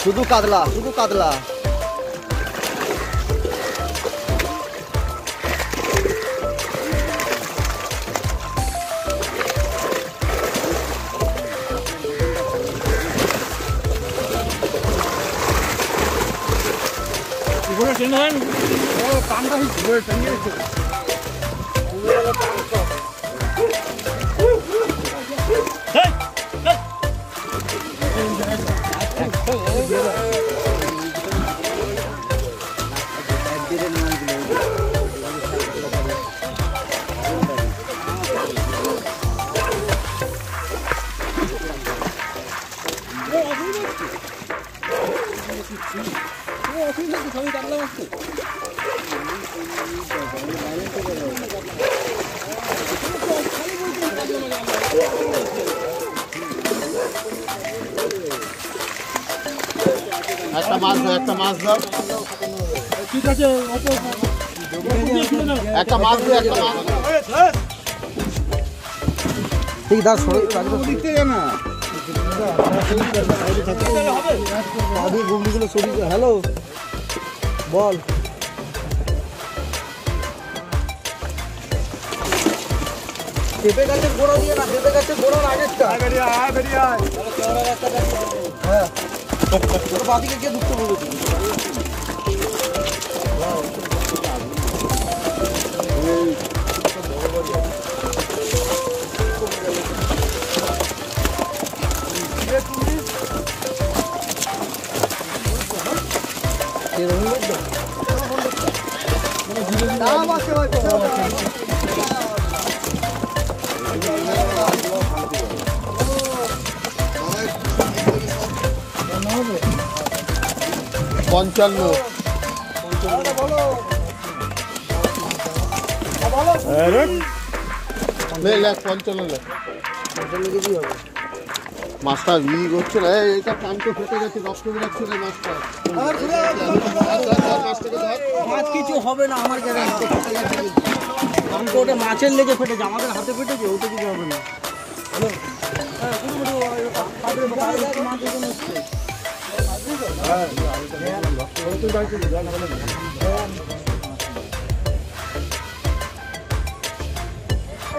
শুধু কাতলা, শুধু কাতলা। একটা মাছ দাও, একটা মাছ দাও, ঠিক আছে, একটা মাছ দাও, একটা মাছ দাও। ঠিক দাস দিতে যায় না। গুগলিগুলো সরিয়ে। হ্যালো, বল। পেঁপে গাছের গোড়া দিয়ে না, পেঁপে গাছের গোড়ার আগেরটা। হ্যাঁ, তোর বাদিকে গিয়ে ঢুকতে বলবে। পঞ্চান্ন, মাছটা ই করছে না, এটা কানকে ফেটে গেছে, নষ্ট হয়ে যাচ্ছে না মাছটা। মাছ কিছু হবে না, আমার গ্যারান্টি। আমি তো ওটা মাছের লেগে ফেটেছে, আমাদের হাতে ফেটেছে, ওটা কিছু হবে না।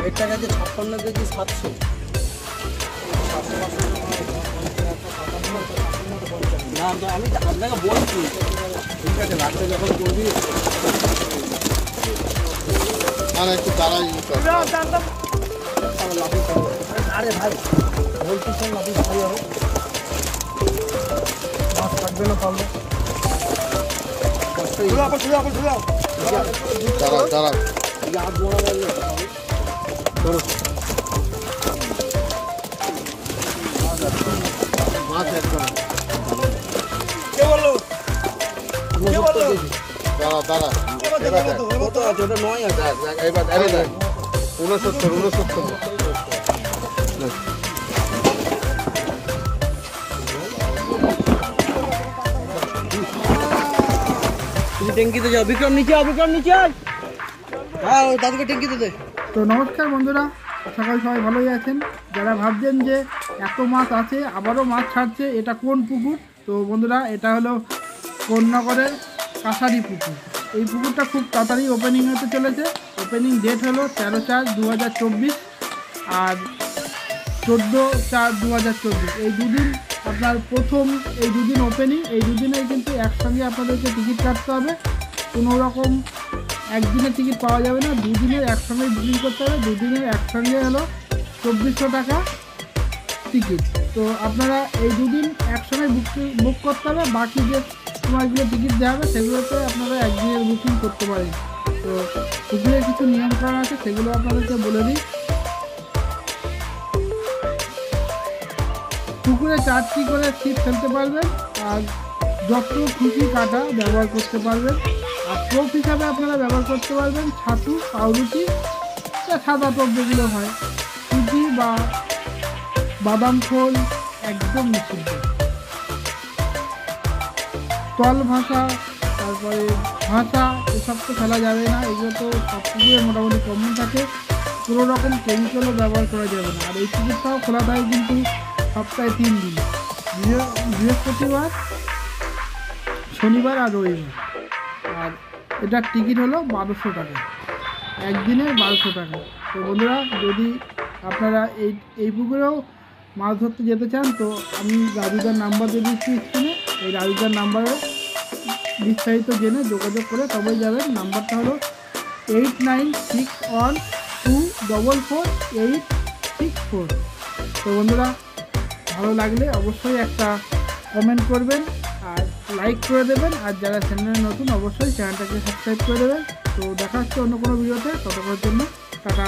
একটা গেছে 56 কেজি 700। না আমি আপনাকে বলছি, ঠিক আছে, রাত্রে যখন করবি আর একটু দাঁড়াই। আরে ভাই বলছি, শোন না, ভাই হবে মাছ থাকবে না, পারলে দাঁড়া দাঁড়া, হাত বোনা লাগবে। মাছ একদম দাঁড়া দাঁড়া, কত আছে ওটা? 9 আছে। এবার 69। তুমি ট্যাঙ্কিতে যাও, বিক্রম নিচে আয়, বিক্রম নিচে আয়। হ্যাঁ, ওই দাদুকে ট্যাঙ্কিতে দে। তো নমস্কার বন্ধুরা, সকাল সবাই ভালোই আছেন। যারা ভাবছেন যে এত মাছ আছে, আবারও মাছ ছাড়ছে, এটা কোন পুকুর? তো বন্ধুরা, এটা হলো কোন্নগরের কাছারি পুকুর। এই পুকুরটা খুব তাড়াতাড়ি ওপেনিং হতে চলেছে। ওপেনিং ডেট হলো 13/4/2024 আর 14/4/2024। এই দুদিন আপনার প্রথম, এই দুদিন ওপেনিং। এই দুদিনে কিন্তু একসঙ্গে আপনাদেরকে টিকিট কাটতে হবে। কোনো রকম একদিনের টিকিট পাওয়া যাবে না, দুদিনের একসঙ্গে বুকিং করতে হবে। দুদিনের একসঙ্গে হলো 2400 টাকা টিকিট। তো আপনারা এই দুদিন একসঙ্গে বুক করতে হবে। বাকি যে সময়গুলো টিকিট দেওয়া হবে সেগুলোতে আপনারা একদিনের বুকিং করতে পারেন। তো পুকুরের কিছু নিয়মকানুন আছে, সেগুলো আপনাদেরকে বলে দিই। পুকুরে 4টি করে ছিপ ফেলতে পারবেন, আর যত খুশি কাটা ব্যবহার করতে পারবেন। আর টোপ হিসাবে আপনারা ব্যবহার করতে পারবেন ছাতু, পাউরুটি, সাদা টোপ যেগুলো হয়, সুজি বা বাদাম খোল একদম নিষিদ্ধ। তল ভাষা, তারপরে ভাষা, এসব তো ফেলা যাবে না। এগুলো তো সব পুকুরে মোটামুটি কমন থাকে। কোনো রকম কেমিক্যালও ব্যবহার করা যাবে না। আর এই পুকুরটাও খোলা থাকে কিন্তু সপ্তাহে 3 দিন, বৃহস্পতিবার, শনিবার আর রবিবার। আর এটার টিকিট হলো 1200 টাকা, একদিনের 1200 টাকা। তো বন্ধুরা, যদি আপনারা এই পুকুরেও মাছ ধরতে যেতে চান তো আমি রাজুদার নাম্বার দিয়ে দিচ্ছি স্ক্রিনে, এই রাজুদার নাম্বারে বিস্তারিত জেনে যোগাযোগ করে তবেই যাবেন। নাম্বারটা হলো 8961244864। তো বন্ধুরা, ভালো লাগলে অবশ্যই একটা কমেন্ট করবেন আর লাইক করে দেবেন, আর যারা চ্যানেলে নতুন অবশ্যই চ্যানেলটাকে সাবস্ক্রাইব করে দেবেন। তো দেখা হচ্ছে অন্য কোনো ভিডিওতে, ততক্ষণের জন্য টাটা।